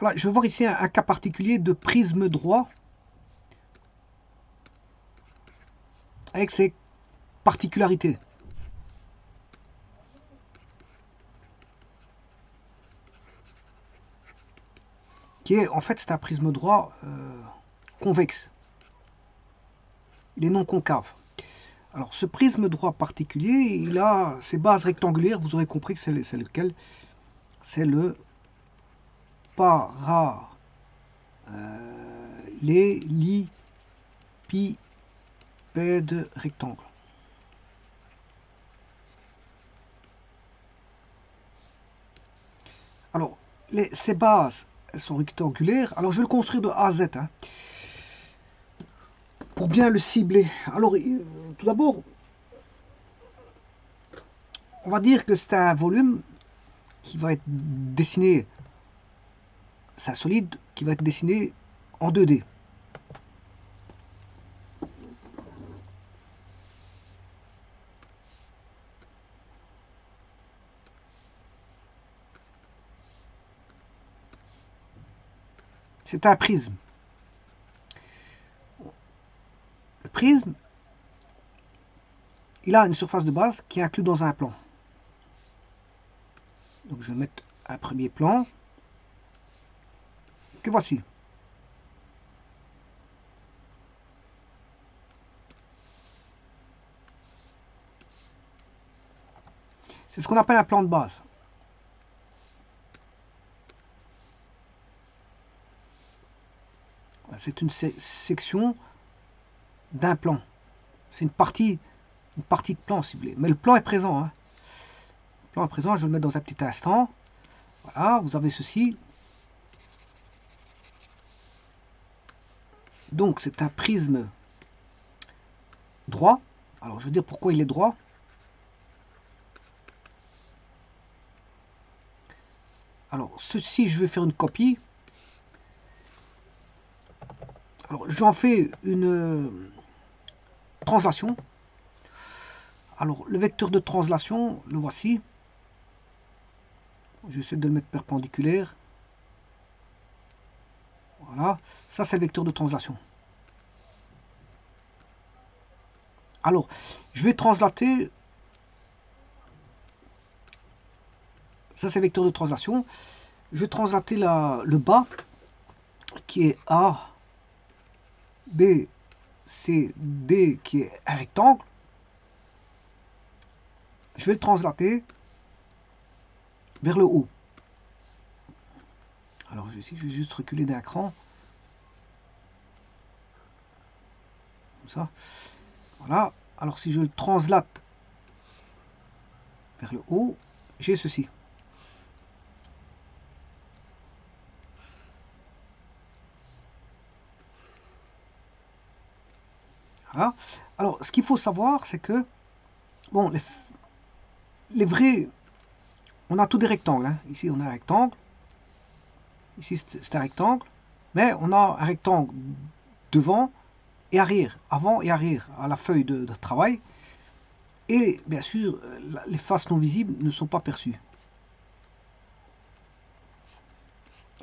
Voilà, je vais voir ici un cas particulier de prisme droit avec ses particularités. Qui est, en fait, c'est un prisme droit convexe. Il est non concave. Alors, ce prisme droit particulier, il a ses bases rectangulaires. Vous aurez compris que c'est lequel? C'est le parallélépipède rectangle. Alors, ces bases, elles sont rectangulaires. Alors, je vais le construire de A à Z, hein, pour bien le cibler. Alors, tout d'abord, on va dire que c'est un volume qui va être dessiné, c'est un solide qui va être dessiné en 2D. C'est un prisme. Le prisme, il a une surface de base qui est inclue dans un plan. Donc je vais mettre un premier plan que voici. C'est ce qu'on appelle un plan de base. C'est une section d'un plan. C'est une partie de plan ciblé. Mais le plan est présent. Hein. Le plan est présent, je vais le mettre dans un petit instant. Voilà, vous avez ceci. Donc c'est un prisme droit. Alors je vais dire pourquoi il est droit. Alors ceci, je vais faire une copie. Alors j'en fais une translation. Alors le vecteur de translation, le voici. J'essaie de le mettre perpendiculaire. Voilà, ça c'est le vecteur de translation. Alors, je vais translater. Ça c'est le vecteur de translation. Je vais translater le bas qui est A, B, C, D qui est un rectangle. Je vais le translater vers le haut. Alors ici, je vais juste reculer d'un cran. Comme ça. Voilà. Alors si je le translate vers le haut, j'ai ceci. Voilà. Alors ce qu'il faut savoir, c'est que bon, les vrais, on a tous des rectangles. Hein. Ici on a un rectangle. Ici c'est un rectangle. Mais on a un rectangle devant et arrière, avant et arrière à la feuille de travail. Et bien sûr, les faces non visibles ne sont pas perçues.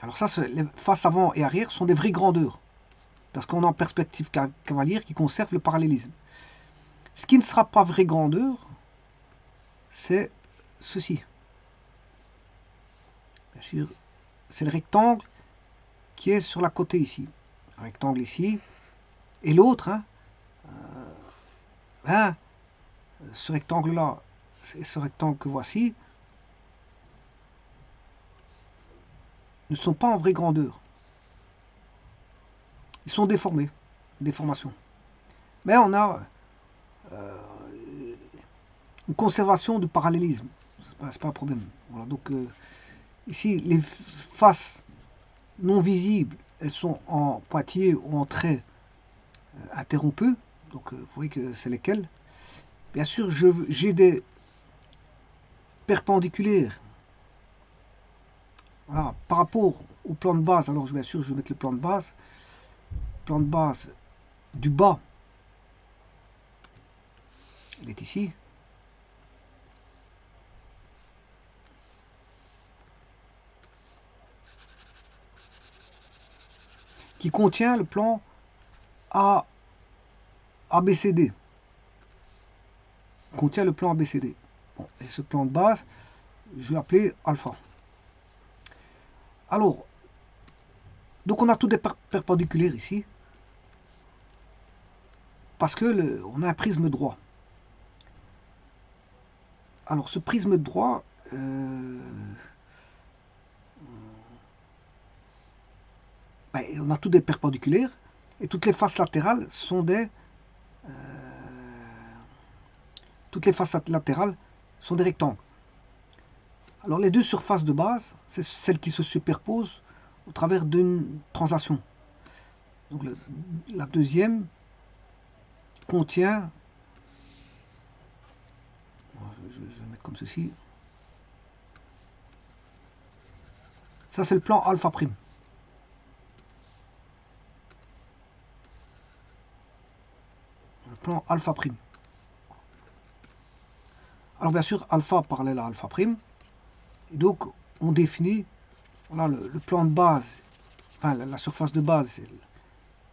Alors ça, les faces avant et arrière sont des vraies grandeurs. Parce qu'on est en perspective cavalière qui conserve le parallélisme. Ce qui ne sera pas vraie grandeur, c'est ceci. Bien sûr, c'est le rectangle qui est sur la côté ici. Un rectangle ici. Et l'autre, ce rectangle-là, c'est ce rectangle que voici, ne sont pas en vraie grandeur. Ils sont déformés, déformations. Mais on a une conservation du parallélisme. C'est pas un problème. Voilà, donc ici, les faces non visibles, elles sont en pointillés ou en traits interrompus. Donc vous voyez que c'est lesquels. Bien sûr, j'ai des perpendiculaires. Voilà, par rapport au plan de base, alors bien sûr, je vais mettre le plan de base. Plan de base du bas, il est ici. qui contient le plan ABCD. Contient le plan ABCD. Bon, et ce plan de base, je vais l'appeler alpha. Alors, donc on a tout des perpendiculaires ici, parce que on a un prisme droit. Alors ce prisme droit, on a tout des perpendiculaires, et toutes les faces latérales sont des rectangles. Alors les deux surfaces de base, c'est celles qui se superposent au travers d'une translation. Donc la deuxième contient, je vais mettre comme ceci, ça c'est le plan alpha prime. Le plan alpha prime. Alors bien sûr, alpha parallèle à alpha prime. Et donc on définit, voilà, le plan de base, enfin la surface de base,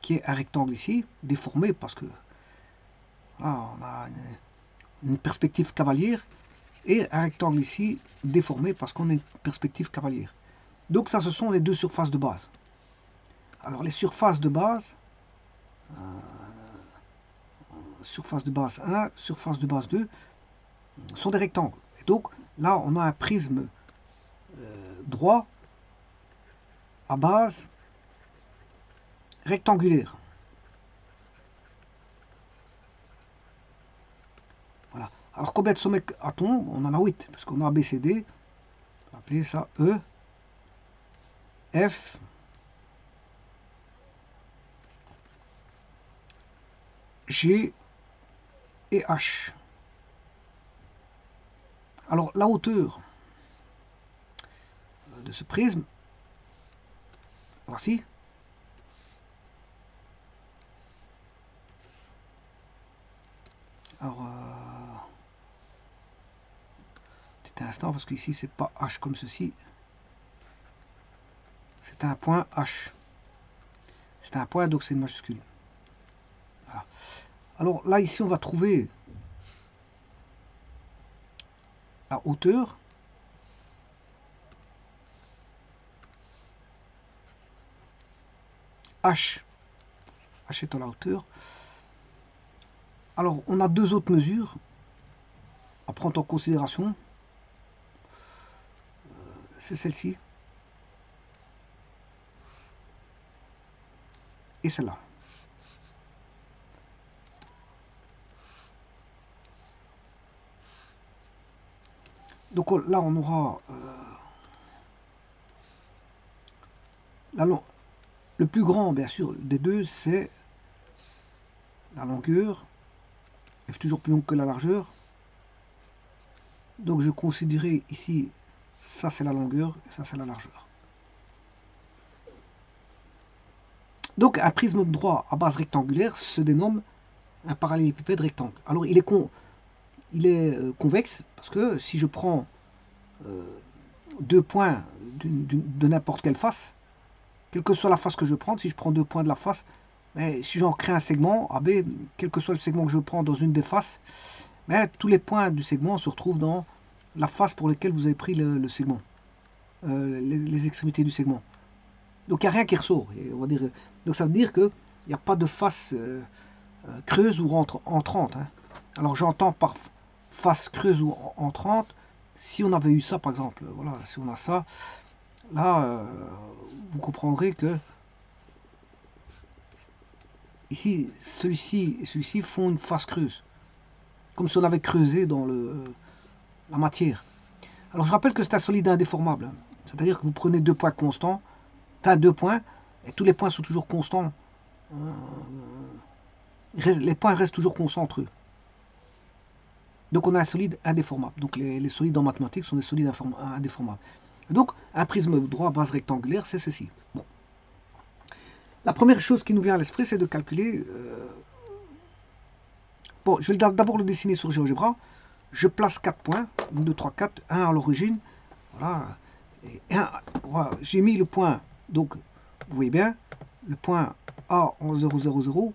qui est un rectangle ici, déformé parce que là, on a une perspective cavalière, et un rectangle ici, déformé parce qu'on a une perspective cavalière. Donc ça, ce sont les deux surfaces de base. Alors les surfaces de base, surface de base 1, surface de base 2, sont des rectangles. Et donc là, on a un prisme droit à base rectangulaire. Voilà. Alors combien de sommets a-t-on? On en a 8, parce qu'on a ABCD, on va appeler ça E, F, G et H. Alors la hauteur de ce prisme, voici. Alors, petit instant, parce qu'ici c'est pas H comme ceci, c'est un point H. C'est un point, donc c'est une majuscule. Voilà. Alors là, ici, on va trouver la hauteur. H. H étant la hauteur. Alors, on a deux autres mesures à prendre en considération. C'est celle-ci. Et celle-là. Donc là, on aura le plus grand, bien sûr, des deux, c'est la longueur, est toujours plus longue que la largeur. Donc je considérais ici, ça c'est la longueur, et ça c'est la largeur. Donc un prisme droit à base rectangulaire se dénomme un parallélépipède rectangle. Alors il est convexe, parce que si je prends deux points de n'importe quelle face, quelle que soit la face que je prends, si je prends deux points de la face, mais si j'en crée un segment AB, quel que soit le segment que je prends dans une des faces, mais tous les points du segment se retrouvent dans la face pour laquelle vous avez pris le segment, les extrémités du segment. Donc il n'y a rien qui ressort. Et on va dire, donc ça veut dire qu'il n'y a pas de face creuse ou entrante. Hein. Alors j'entends par face creuse ou entrante, si on avait eu ça par exemple, voilà, si on a ça, là vous comprendrez que ici, celui-ci et celui-ci font une face creuse, comme si on avait creusé dans la matière. Alors je rappelle que c'est un solide indéformable, hein. C'est-à-dire que vous prenez deux points constants, enfin deux points, et tous les points sont toujours constants. Les points restent toujours constants entre eux. Donc on a un solide indéformable. Donc les solides en mathématiques sont des solides indéformables. Donc un prisme droit à base rectangulaire, c'est ceci. Bon. La première chose qui nous vient à l'esprit, c'est de calculer... Bon, je vais d'abord le dessiner sur GeoGebra. Je place 4 points, 1, 2, 3, 4, 1 à l'origine. Voilà. Voilà. J'ai mis le point, donc vous voyez bien, le point A en 0, 0, 0,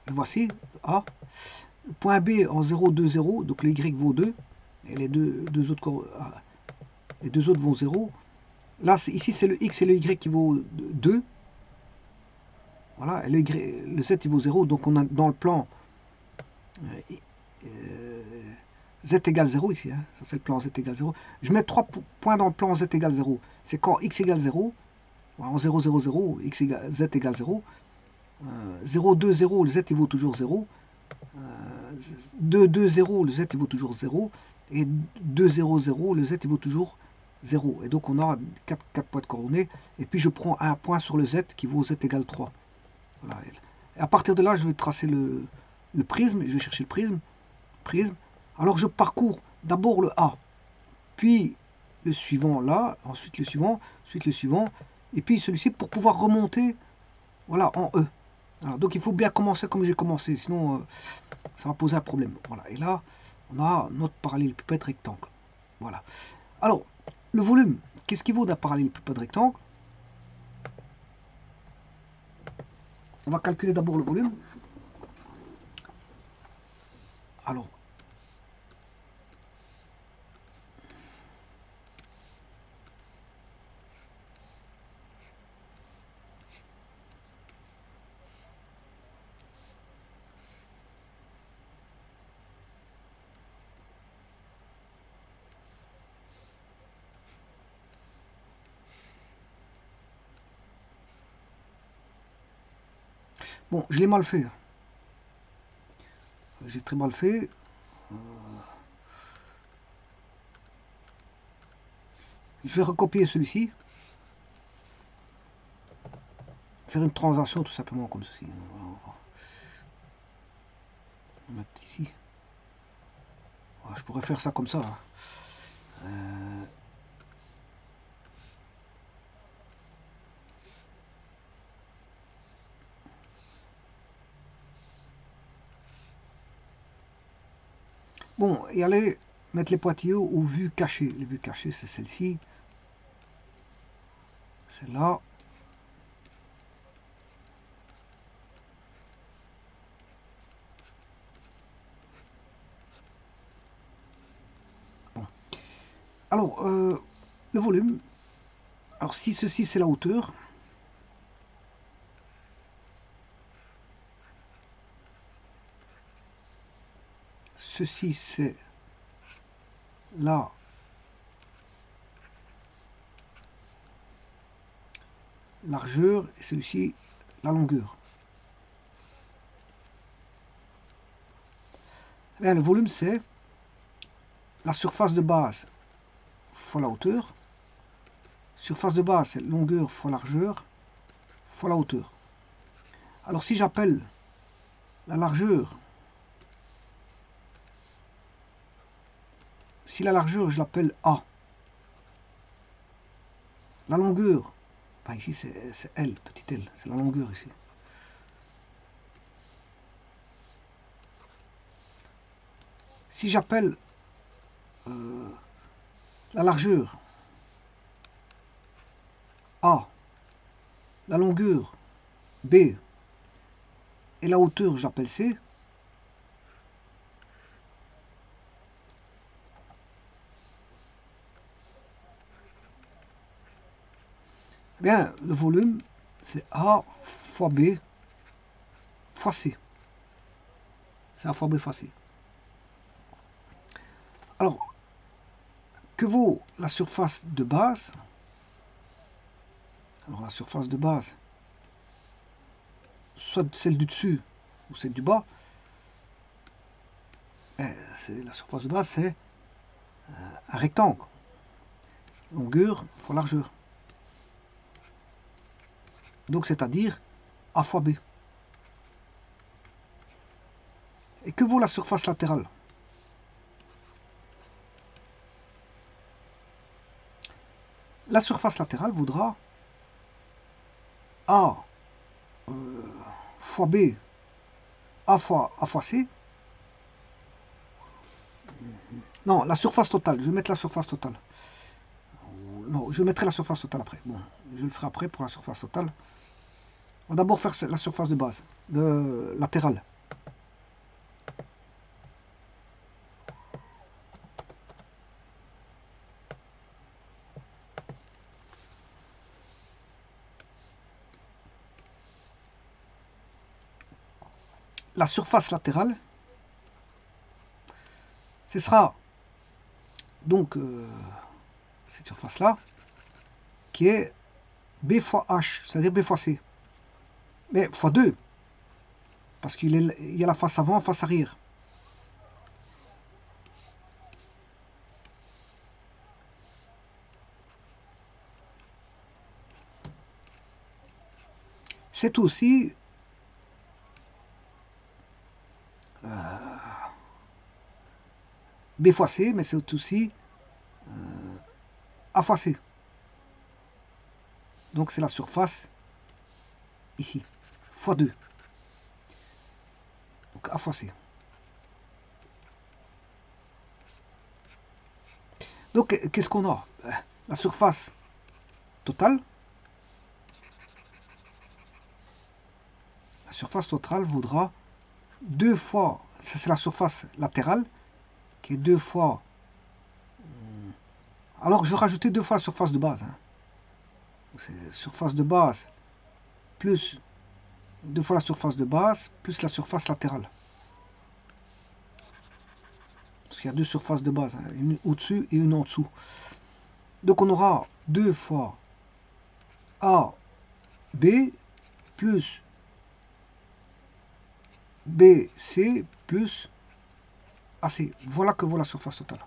le voici, A. Le point B en 0, 2, 0, donc le Y vaut 2, et les deux autres vont 0. Là, ici, c'est le X et le Y qui vaut 2. Voilà, et le Z, il vaut 0, donc on a dans le plan Z égale 0 ici, hein. Ça c'est le plan Z égale 0. Je mets 3 points dans le plan Z égale 0. C'est quand X égale 0, voilà, en 0, 0, 0, Z égale 0. 0, 2, 0, le Z il vaut toujours 0. 2, 2, 0, le Z il vaut toujours 0. Et 2, 0, 0, le Z il vaut toujours 0. Et donc on a 4 points de coordonnées. Et puis je prends un point sur le Z qui vaut Z égale 3. Voilà. Et à partir de là, je vais tracer le prisme. Je vais chercher le prisme. Alors je parcours d'abord le A, puis le suivant là, ensuite le suivant, et puis celui-ci pour pouvoir remonter, voilà, en E. Alors, donc il faut bien commencer comme j'ai commencé, sinon ça va poser un problème. Voilà, et là on a notre parallélépipède rectangle. Voilà. Alors, le volume, qu'est-ce qu'il vaut d'un parallélépipède rectangle? On va calculer d'abord le volume. Alors, bon, je l'ai mal fait. J'ai très mal fait. Je vais recopier celui-ci. Faire une transaction tout simplement comme ceci. On va mettre ici. Je pourrais faire ça comme ça. Bon, et aller mettre les pointilleux aux vues cachées. Les vues cachées, c'est celle-ci. Celle-là. Bon. Alors, le volume. Alors, si ceci, c'est la hauteur. Ceci, c'est la largeur. Et celui-ci, la longueur. Bien, le volume, c'est la surface de base fois la hauteur. Surface de base, c'est longueur fois largeur fois la hauteur. Alors, si j'appelle la largeur, si la largeur, je l'appelle A, la longueur, enfin ici c'est L, petit L, c'est la longueur ici. Si j'appelle la largeur A, la longueur B et la hauteur, j'appelle C, eh bien, le volume, c'est A fois B fois C. C'est A fois B fois C. Alors, que vaut la surface de base? Alors, la surface de base, soit celle du dessus ou celle du bas, la surface de base, c'est un rectangle. Longueur fois largeur. Donc, c'est-à-dire A fois B. Et que vaut la surface latérale? La surface latérale vaudra A fois B, A fois C. Non, la surface totale. Je vais mettre la surface totale. Non, je mettrai la surface totale après. Bon, je le ferai après pour la surface totale. On va d'abord faire la surface de base, latérale. La surface latérale, ce sera donc cette surface-là, qui est B fois H, c'est-à-dire B fois C. Mais fois 2, parce qu'il y a la face avant, face arrière. C'est aussi B fois C, mais c'est aussi A fois C. Donc c'est la surface ici, fois 2. Donc A fois C. Donc qu'est-ce qu'on a? La surface totale. La surface totale vaudra 2 fois, ça c'est la surface latérale, qui est 2 fois... Alors je vais rajouter 2 fois la surface de base. Hein. C'est surface de base plus 2 fois la surface de base plus la surface latérale. Parce qu'il y a 2 surfaces de base, hein, une au-dessus et une en dessous. Donc on aura 2 fois AB plus BC plus AC. Voilà que vaut la surface totale.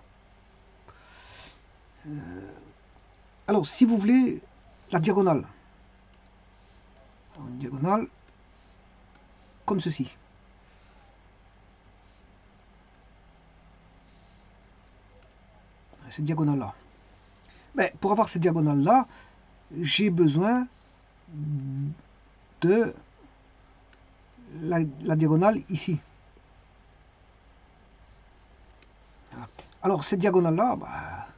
Alors, si vous voulez la diagonale, une diagonale comme ceci. Cette diagonale-là. Mais pour avoir cette diagonale-là, j'ai besoin de la diagonale ici. Voilà. Alors, cette diagonale-là, bah,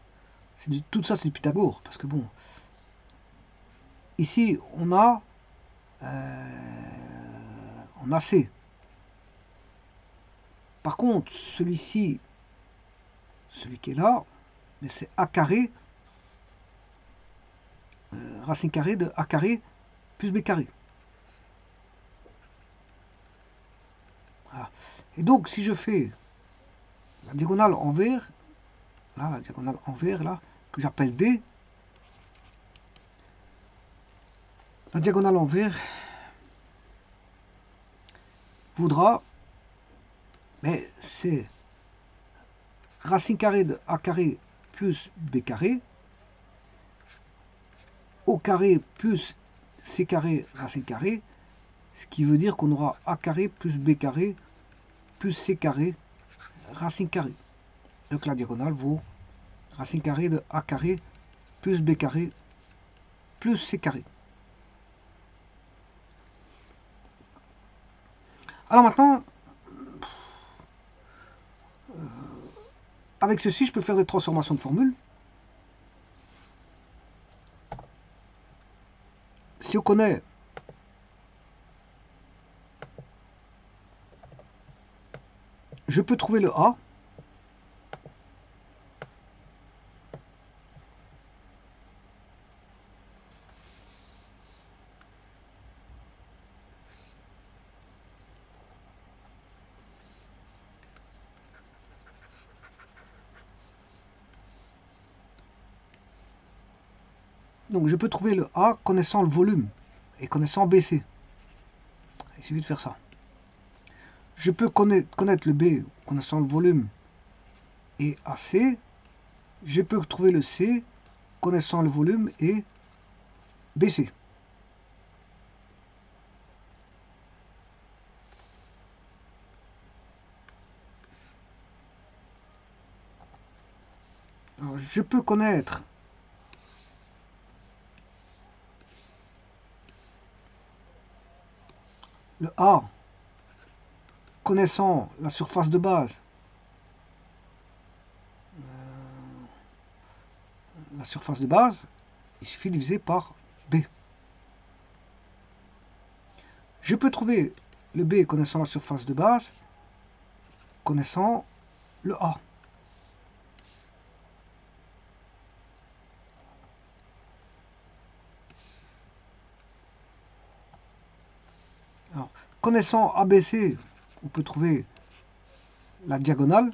tout ça, c'est du Pythagore. Parce que bon, ici, on a C. Par contre, celui-ci, celui qui est là, c'est A carré, racine carrée de A carré plus B carré. Voilà. Et donc, si je fais la diagonale envers, là, la diagonale envers, là, que j'appelle D, la diagonale envers voudra, mais c'est racine carrée de A carré plus B carré, au carré plus C carré racine carrée, ce qui veut dire qu'on aura A carré plus B carré plus C carré racine carrée. Donc la diagonale vaut racine carrée de A carré plus B carré plus C carré. Alors maintenant, avec ceci, je peux faire des transformations de formules. Si on connaît je peux trouver le A. Donc je peux trouver le A connaissant le volume et connaissant BC. Il suffit de faire ça. Je peux connaître le B connaissant le volume et AC. Je peux trouver le C connaissant le volume et BC. Alors, je peux connaître le A connaissant la surface de base, il suffit de diviser par B. Je peux trouver le B connaissant la surface de base, connaissant le A. Alors, connaissant ABC, on peut trouver la diagonale,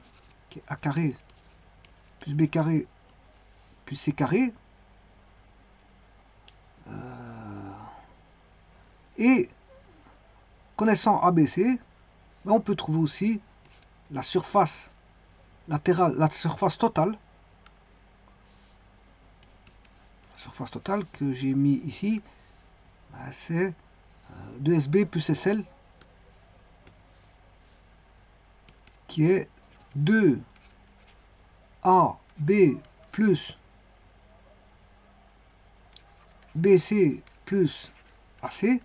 qui est A carré plus B carré plus C carré. Et connaissant ABC, on peut trouver aussi la surface latérale, la surface totale. La surface totale que j'ai mis ici, c'est 2SB plus SL, qui est 2AB plus BC plus AC.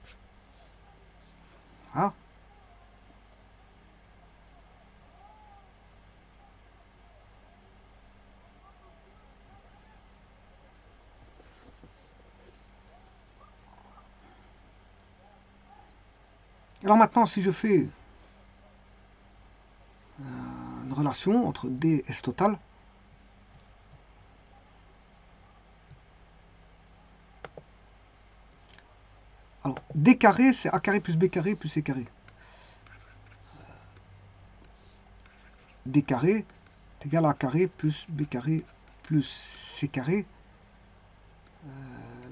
Voilà. Alors maintenant, si je fais une relation entre D et S total, alors D carré, c'est A carré plus B carré plus C carré. D carré est égal à A carré plus B carré plus C carré.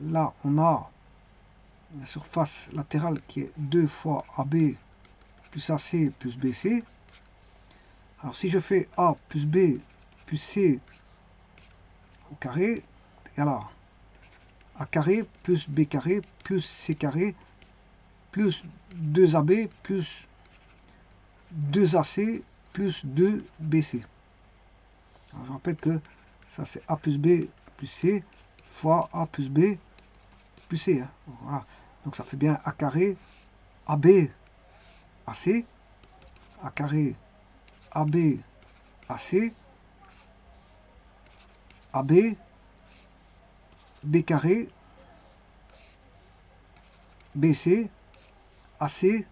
Là, on a la surface latérale qui est 2 fois AB plus AC plus BC. Alors si je fais A plus B plus C au carré, est égal à A carré plus B carré plus C carré plus 2AB plus 2AC plus 2BC. Alors, je rappelle que ça c'est A plus B plus C fois A plus B plus C. Hein. Voilà. Donc ça fait bien A carré AB AC, A carré AB AC, AB, B carré, BC, AC,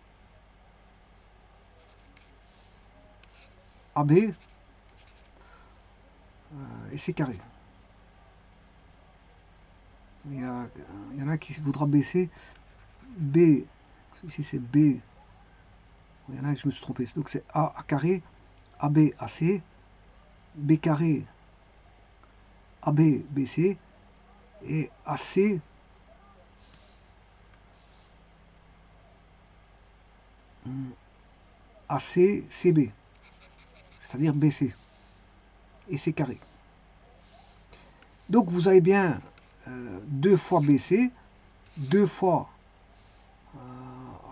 AB et C carré. Il y en a qui voudra baisser B, ici c'est B, il y en a que je me suis trompé, donc c'est A carré, AB, AC, B carré, AB, BC, et AC, AC, CB, c'est-à-dire BC, et C carré. Donc vous avez bien 2 fois BC, 2 fois...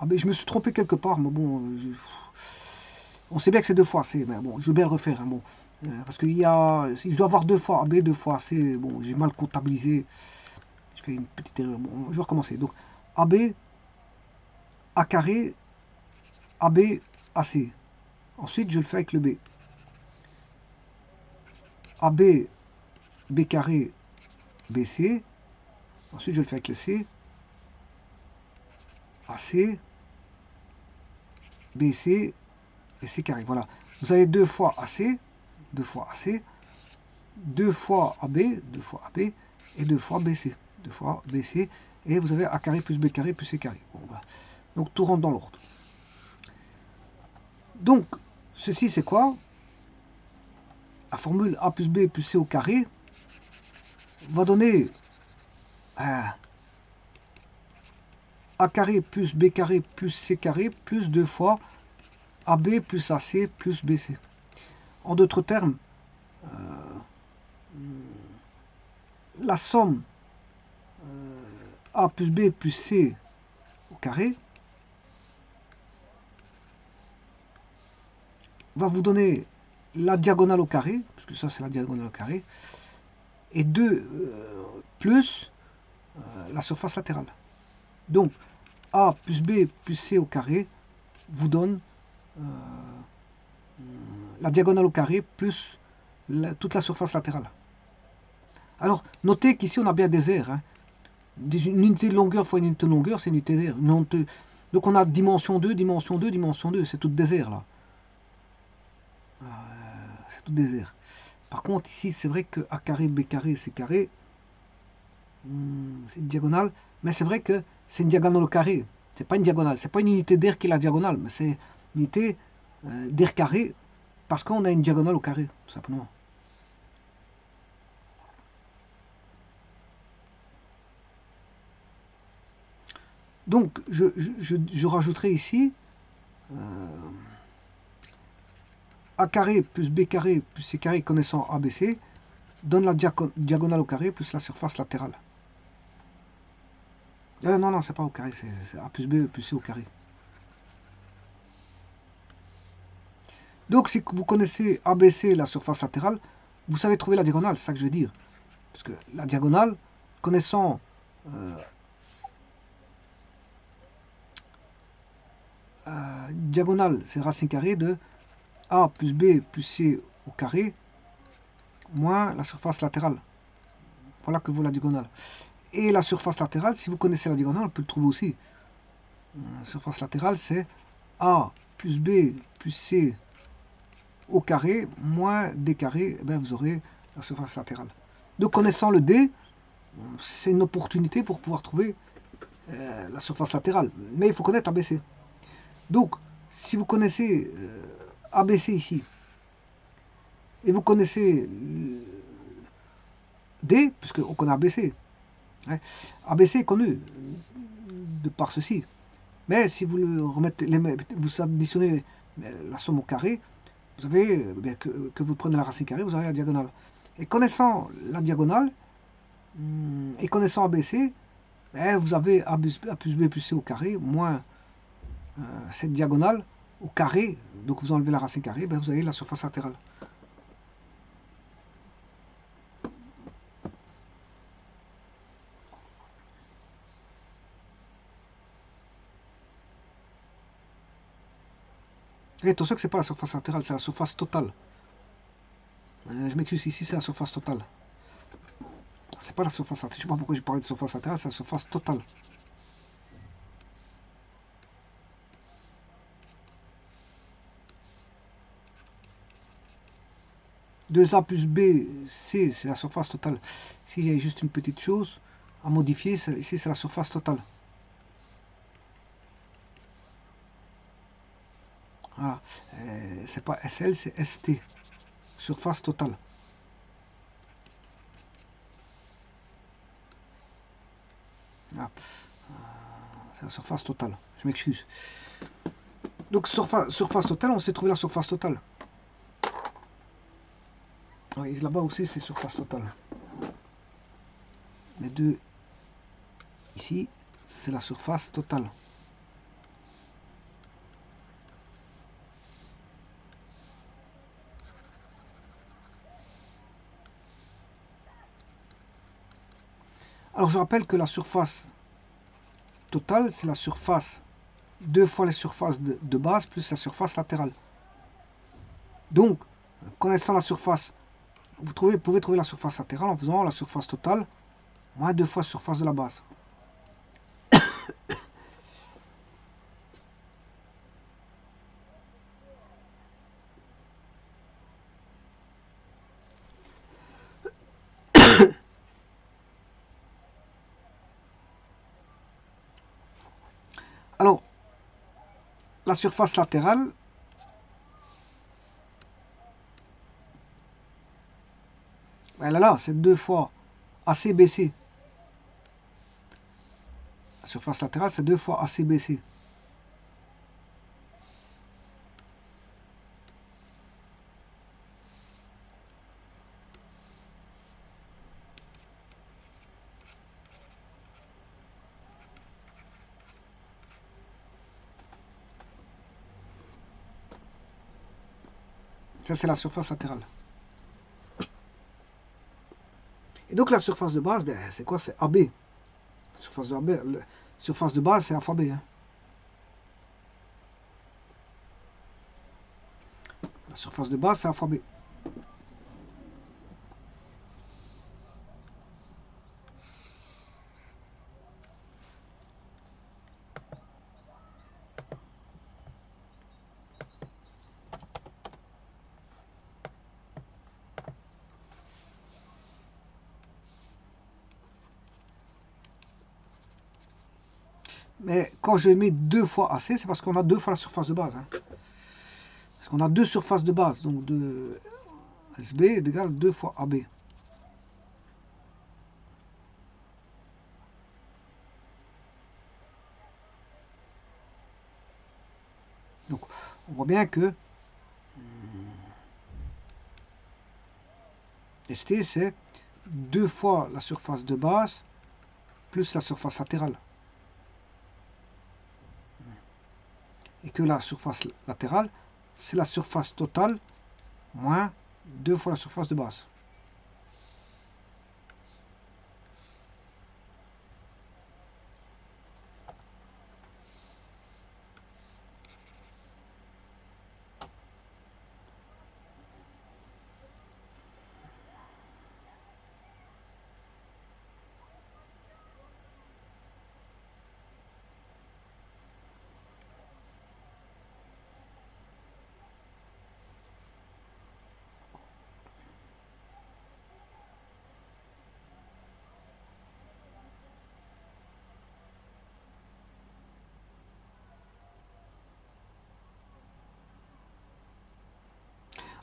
je me suis trompé quelque part, mais bon... on sait bien que c'est 2 fois C, mais bon, je vais bien le refaire. Hein, bon, parce qu'il y a... Si je dois avoir 2 fois AB, 2 fois C, bon, j'ai mal comptabilisé. Je fais une petite erreur. Bon, je vais recommencer. Donc, AB, A carré, AB, AC. Ensuite, je le fais avec le B. AB, B carré, BC. Ensuite, je le fais avec le C. AC, BC et C carré. Voilà. Vous avez 2 fois AC, 2 fois AC, 2 fois AB, 2 fois AB et 2 fois BC. 2 fois BC. Et vous avez A carré plus B carré plus C carré. Bon, voilà. Donc tout rentre dans l'ordre. Donc, ceci c'est quoi? La formule A plus B plus C au carré va donner A carré plus B carré plus C carré plus 2 fois AB plus AC plus BC. En d'autres termes, la somme A plus B plus C au carré va vous donner la diagonale au carré, parce que ça c'est la diagonale au carré, et 2 plus la surface latérale. Donc A plus B plus C au carré vous donne la diagonale au carré plus toute la surface latérale. Alors notez qu'ici on a bien des aires. Hein. Une unité de longueur fois une unité de longueur, c'est une unité d'air. Donc on a dimension 2, dimension 2, dimension 2. C'est tout désert là. C'est tout désert. Par contre, ici, c'est vrai que A carré, B carré, C carré, c'est une diagonale. Mais c'est vrai que c'est une diagonale au carré. C'est pas une diagonale. C'est pas une unité d'air qui est la diagonale. Mais c'est une unité d'air carré parce qu'on a une diagonale au carré, tout simplement. Donc, je rajouterai ici A carré plus B carré plus C carré connaissant ABC donne la diagonale au carré plus la surface latérale. Non, non, c'est pas au carré, c'est A plus B plus C au carré. Donc, si vous connaissez ABC, la surface latérale, vous savez trouver la diagonale, c'est ça que je veux dire. Parce que la diagonale, connaissant diagonale, c'est racine carrée de A plus B plus C au carré moins la surface latérale. Voilà que vaut la diagonale. Et la surface latérale, si vous connaissez la diagonale, on peut le trouver aussi. La surface latérale, c'est A plus B plus C au carré moins D carré. Eh bien, vous aurez la surface latérale. Donc, connaissant le D, c'est une opportunité pour pouvoir trouver la surface latérale. Mais il faut connaître ABC. Donc, si vous connaissez ABC ici, et vous connaissez D, puisqu'on connaît ABC, hein, ABC est connu de par ceci. Mais si vous le remettez, vous additionnez la somme au carré, vous avez, que vous prenez la racine carrée, vous avez la diagonale. Et connaissant la diagonale, et connaissant ABC, vous avez A plus B plus C au carré, moins cette diagonale au carré, donc vous enlevez la racine carrée, vous avez la surface latérale. Et attention que c'est pas la surface latérale, c'est la surface totale. Je m'excuse, ici c'est la surface totale. C'est pas la surface latérale. Je sais pas pourquoi j'ai parlé de surface latérale, c'est la surface totale. Deux A plus B, C, c'est la surface totale. S'il y a juste une petite chose à modifier, ici c'est la surface totale. Voilà. C'est pas SL, c'est ST. Surface totale. Voilà. C'est la surface totale. Je m'excuse. Donc surface totale, on sait trouver la surface totale. Oui, là-bas aussi c'est surface totale. Les deux ici, c'est la surface totale. Alors je rappelle que la surface totale, c'est la surface, 2 fois la surface de base plus la surface latérale. Donc, connaissant la surface, vous pouvez trouver la surface latérale en faisant la surface totale moins 2 fois la surface de la base. Alors, la surface latérale, elle est là, c'est 2 fois ACBC. La surface latérale, c'est 2 fois ACBC. Ça, c'est la surface latérale. Et donc, la surface de base, c'est quoi? C'est AB. La surface de base, c'est alpha B. Hein. La surface de base, c'est alpha B. Mais quand je mets 2 fois AC, c'est parce qu'on a 2 fois la surface de base. Hein. Parce qu'on a 2 surfaces de base. Donc de SB est égal à 2 fois AB. Donc on voit bien que ST c'est 2 fois la surface de base plus la surface latérale. Et que la surface latérale, c'est la surface totale moins 2 fois la surface de base.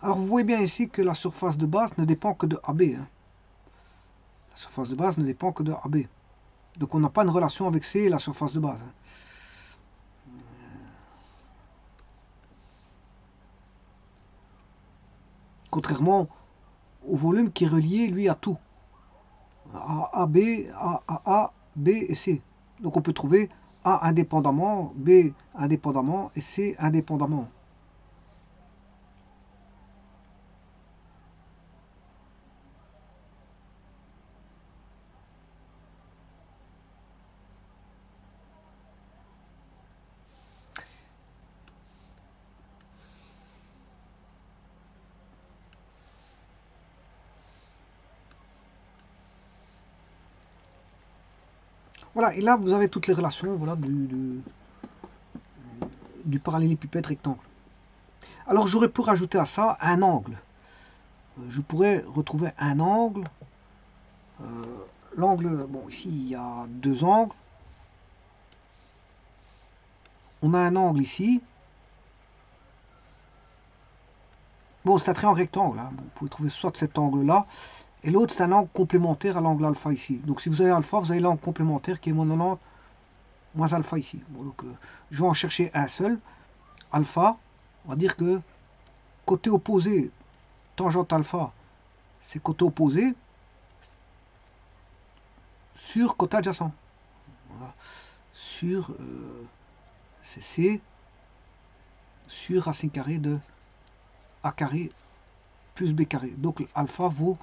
Alors vous voyez bien ici que la surface de base ne dépend que de AB. Hein. La surface de base ne dépend que de AB. Donc on n'a pas une relation avec C et la surface de base. Hein. Contrairement au volume qui est relié, lui, à tout. A, B, A, B et C. Donc on peut trouver A indépendamment, B indépendamment et C indépendamment. Voilà, et là vous avez toutes les relations voilà, du parallélépipède rectangle. Alors j'aurais pu rajouter à ça un angle. Je pourrais retrouver un angle. L'angle, bon ici il y a 2 angles. On a un angle ici. Bon, c'est un triangle rectangle. Hein. Bon, vous pouvez trouver soit cet angle-là, et l'autre c'est un angle complémentaire à l'angle alpha ici. Donc si vous avez alpha, vous avez l'angle complémentaire qui est moins 90 moins alpha ici. Bon, donc je vais en chercher un seul. Alpha, on va dire que côté opposé, tangente alpha, c'est côté opposé sur côté adjacent. Voilà. Sur c'est C sur racine carrée de A carré plus B carré. Donc alpha vaut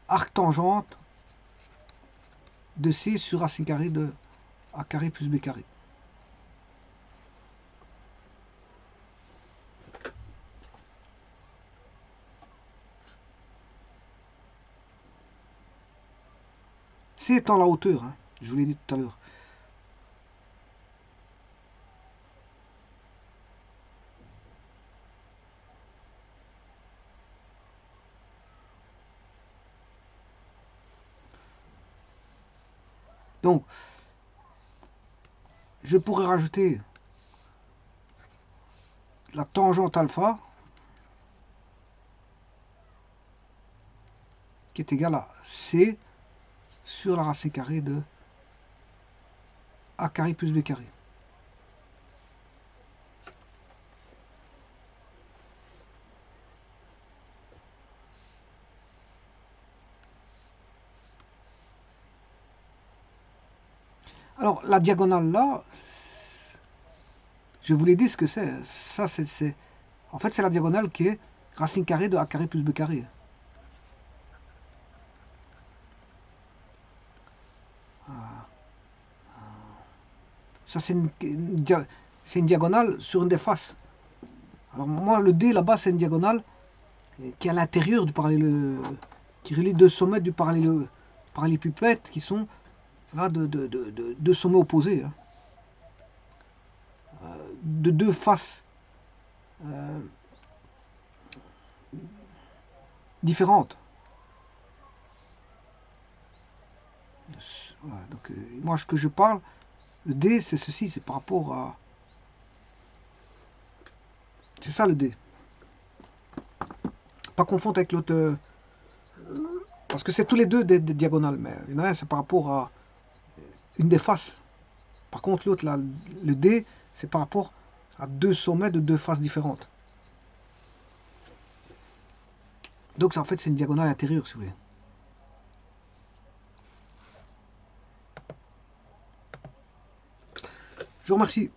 arc tangente de C sur racine carrée de A carré plus B carré. C étant la hauteur, hein, je vous l'ai dit tout à l'heure. Donc, je pourrais rajouter la tangente alpha qui est égale à C sur la racine carrée de A carré plus B carré. Alors, la diagonale là, je vous l'ai dit ce que c'est. Ça, c'est... En fait, c'est la diagonale qui est racine carrée de A carré plus B carré. Ça, c'est une diagonale sur une des faces. Alors, moi, le D là-bas, c'est une diagonale qui est à l'intérieur du parallèle, qui relie 2 sommets du parallélépipède qui sont là de 2 sommets opposés. Hein. De 2 faces différentes. Voilà, donc, moi, ce que je parle, Le D, c'est ceci, c'est par rapport à... C'est ça le D. Pas confondre avec l'autre... parce que c'est tous les deux des diagonales, mais il y en a un, c'est par rapport à une des faces. Par contre, l'autre, là, le D, c'est par rapport à deux sommets de deux faces différentes. Donc, en fait, c'est une diagonale intérieure, si vous voulez. Je vous remercie.